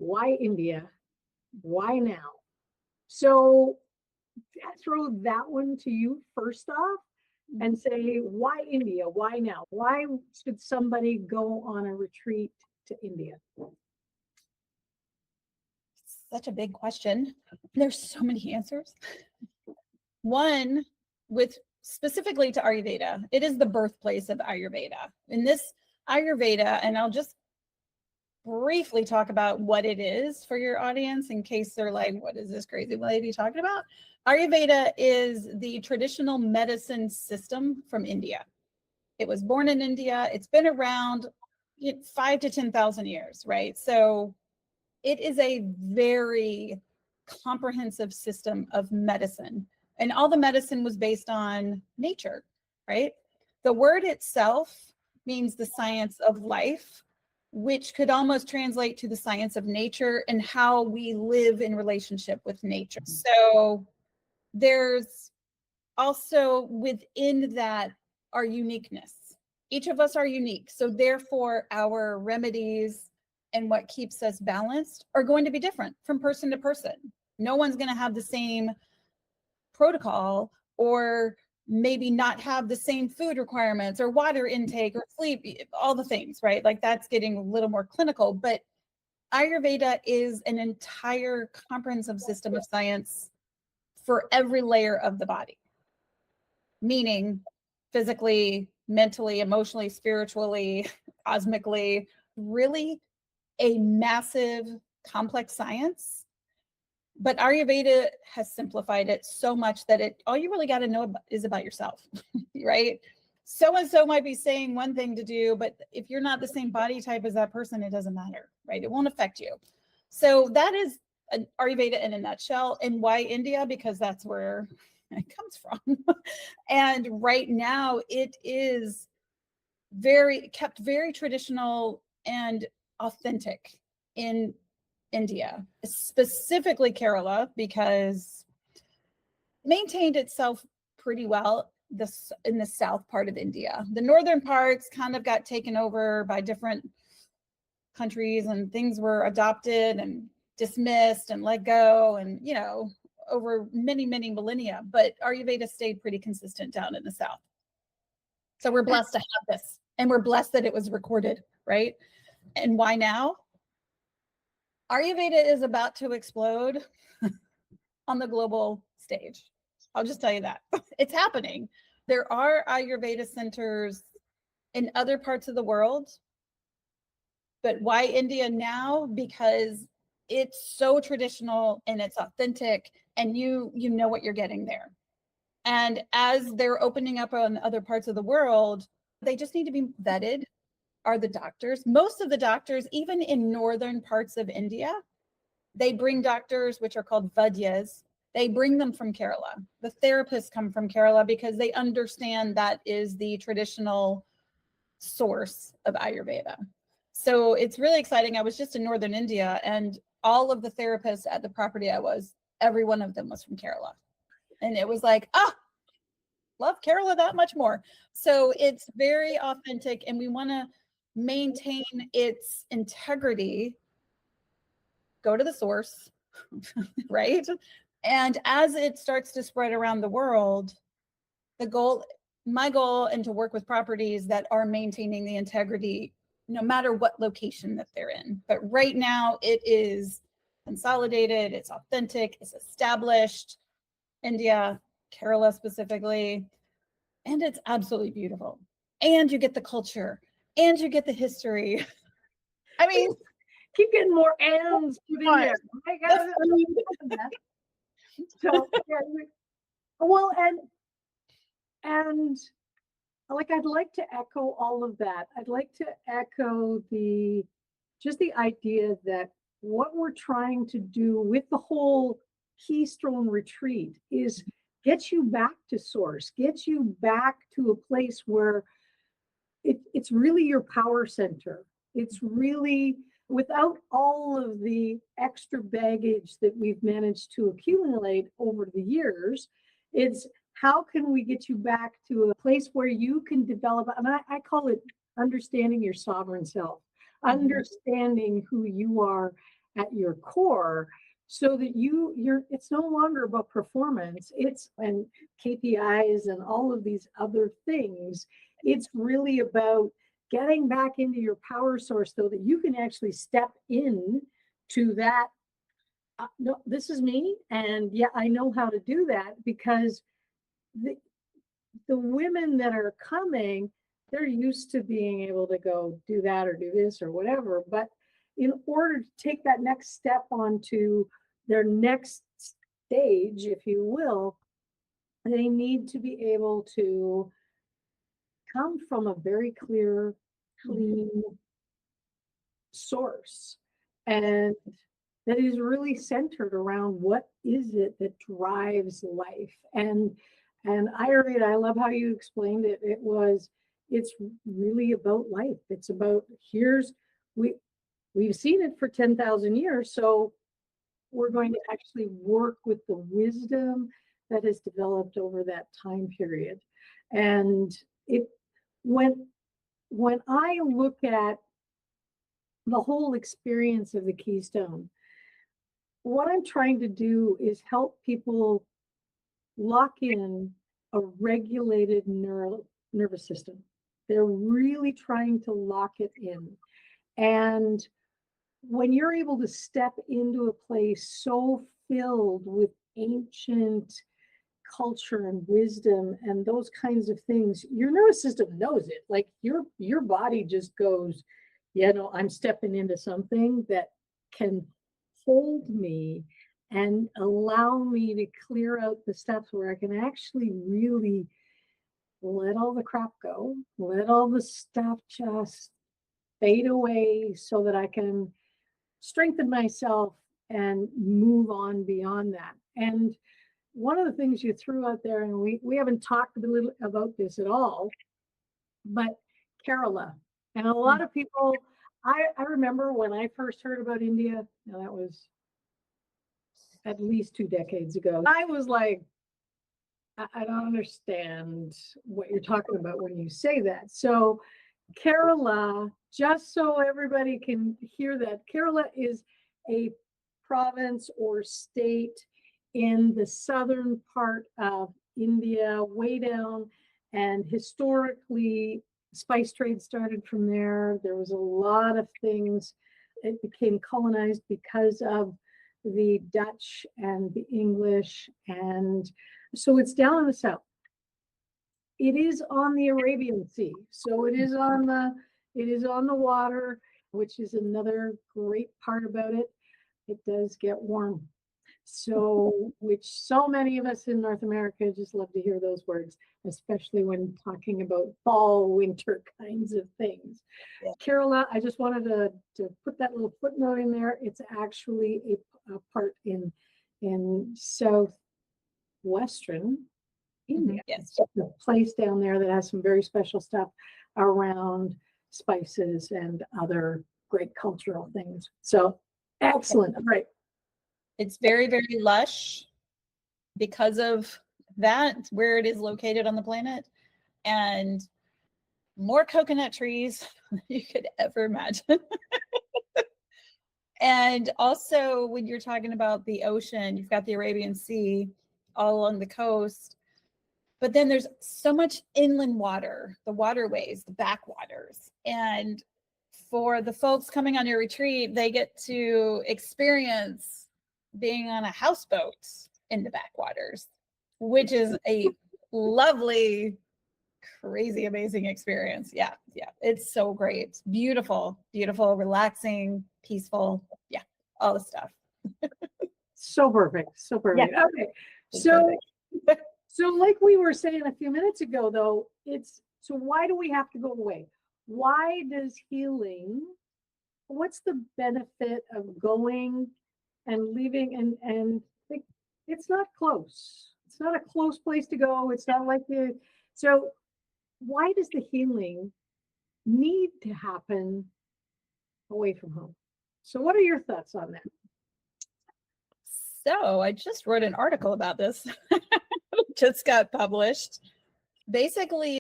why India? Why now? So throw that one to you first off and say, why India? Why now? Why should somebody go on a retreat to India? Such a big question. There's so many answers. One, with specifically to Ayurveda, it is the birthplace of Ayurveda. In this Ayurveda, and I'll just briefly talk about what it is for your audience in case they're like, what is this crazy lady talking about? Ayurveda is the traditional medicine system from India. It was born in India. It's been around 5 to 10,000 years, right? So it is a very comprehensive system of medicine. And all the medicine was based on nature, right? The word itself means the science of life, which could almost translate to the science of nature and how we live in relationship with nature. So there's also within that our uniqueness. Each of us are unique. So therefore our remedies and what keeps us balanced are going to be different from person to person. No one's going to have the same protocol or maybe not have the same food requirements or water intake or sleep, all the things, right? Like that's getting a little more clinical, but Ayurveda is an entire comprehensive system of science for every layer of the body, meaning physically, mentally, emotionally, spiritually, cosmically, really a massive complex science. But Ayurveda has simplified it so much that all you really got to know is about yourself, right? So-and-so might be saying one thing to do, but if you're not the same body type as that person, it doesn't matter, right? It won't affect you. So that is Ayurveda in a nutshell. And why India? Because that's where it comes from. And right now it is kept very traditional and authentic in India, specifically Kerala, because it maintained itself pretty well in the south part of India. The northern parts kind of got taken over by different countries and things were adopted and dismissed and let go and, over many, many millennia. But Ayurveda stayed pretty consistent down in the south. So we're blessed to have this, and we're blessed that it was recorded, right? And why now? Ayurveda is about to explode on the global stage. I'll just tell you that. It's happening. There are Ayurveda centers in other parts of the world. But why India now? Because it's so traditional and it's authentic and you know what you're getting there. And as they're opening up on other parts of the world, they just need to be vetted. Are the doctors. Most of the doctors, even in northern parts of India, they bring doctors, which are called Vaidyas. They bring them from Kerala. The therapists come from Kerala because they understand that is the traditional source of Ayurveda. So it's really exciting. I was just in northern India and all of the therapists at the property every one of them was from Kerala. And it was like, love Kerala that much more. So it's very authentic and we want to maintain its integrity. Go to the source, right? And as it starts to spread around the world, my goal, and to work with properties that are maintaining the integrity, no matter what location that they're in. But right now it is consolidated, it's authentic, it's established. India, Kerala specifically, and it's absolutely beautiful. And you get the culture, and you get the history. I mean, keep getting more ands put in there. I got so yeah, well, and like I'd like to echo all of that. I'd like to echo the idea that what we're trying to do with the whole Keystone retreat is get you back to source, get you back to a place where it's really your power center. It's really, without all of the extra baggage that we've managed to accumulate over the years, it's how can we get you back to a place where you can develop, and I call it understanding your sovereign self, understanding who you are at your core, so that it's no longer about performance, and KPIs and all of these other things. It's really about getting back into your power source so that you can actually step in to that. No, this is me, and yeah, I know how to do that, because the women that are coming, they're used to being able to go do that or do this or whatever. But in order to take that next step onto their next stage, if you will, they need to be able to come from a very clear, clean source. And that is really centered around what is it that drives life. And Ayurveda, I love how you explained it. It's really about life. It's about, we've seen it for 10,000 years. So we're going to actually work with the wisdom that has developed over that time period. And when I look at the whole experience of the Keystone, what I'm trying to do is help people lock in a regulated nervous system. They're really trying to lock it in. And when you're able to step into a place so filled with ancient culture and wisdom and those kinds of things, your nervous system knows it. Like your body just goes, I'm stepping into something that can hold me and allow me to clear out the steps where I can actually really let all the crap go, let all the stuff just fade away, so that I can strengthen myself and move on beyond that. And one of the things you threw out there, and we haven't talked a little about this at all, but Kerala. And a lot of people, I remember when I first heard about India, that was at least 2 decades ago. I was like, I don't understand what you're talking about when you say that. So Kerala, just so everybody can hear that, Kerala is a province or state in the southern part of India, way down. And historically, spice trade started from there. There was a lot of things. It became colonized because of the Dutch and the English. And so it's down in the south. It is on the Arabian Sea. So it is on the water, which is another great part about it. It does get warm. So, which so many of us in North America just love to hear those words, especially when talking about fall, winter kinds of things. Yeah. Kerala, I just wanted to put that little footnote in there. It's actually a part in southwestern India. Yes. It's a place down there that has some very special stuff around spices and other great cultural things. So excellent. All right. It's very, very lush because of that, where it is located on the planet, and more coconut trees than you could ever imagine. And also, when you're talking about the ocean, you've got the Arabian Sea all along the coast, but then there's so much inland water, the waterways, the backwaters. And for the folks coming on your retreat, they get to experience being on a houseboat in the backwaters, which is a lovely, crazy, amazing experience. Yeah. It's so great. Beautiful, relaxing, peaceful. Yeah. All the stuff. So perfect. Yeah. Okay. So like we were saying a few minutes ago, though, so why do we have to go away? Why does healing, what's the benefit of going and leaving and it's not close. It's not a close place to go. It's not like so why does the healing need to happen away from home? So what are your thoughts on that? So I just wrote an article about this. Just got published. Basically,